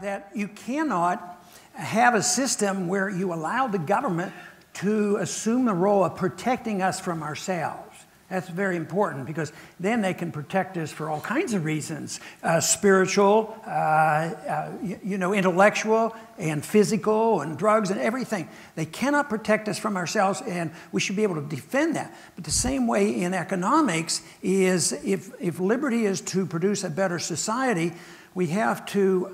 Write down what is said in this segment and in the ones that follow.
That you cannot have a system where you allow the government to assume the role of protecting us from ourselves. That's very important, because then they can protect us for all kinds of reasons, spiritual, intellectual, and physical, and drugs, and everything. They cannot protect us from ourselves, and we should be able to defend that. But the same way in economics is, if liberty is to produce a better society, we have to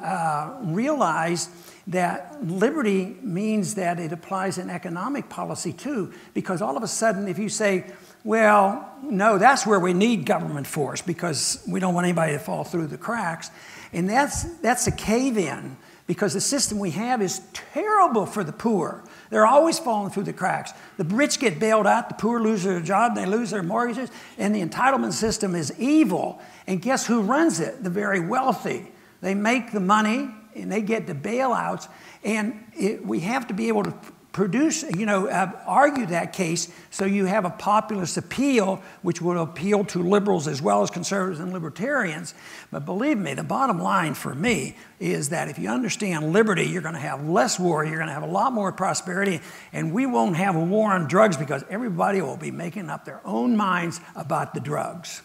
realize that liberty means that it applies in economic policy too, because all of a sudden if you say, well, no, that's where we need government force because we don't want anybody to fall through the cracks, and that's a cave-in, because the system we have is terrible for the poor. They're always falling through the cracks. The rich get bailed out, the poor lose their job, they lose their mortgages, and the entitlement system is evil. And guess who runs it? The very wealthy. They make the money, and they get the bailouts, and we have to be able to produce, argue that case so you have a populist appeal which will appeal to liberals as well as conservatives and libertarians. But believe me, the bottom line for me is that if you understand liberty, you're going to have less war, you're going to have a lot more prosperity, and we won't have a war on drugs because everybody will be making up their own minds about the drugs.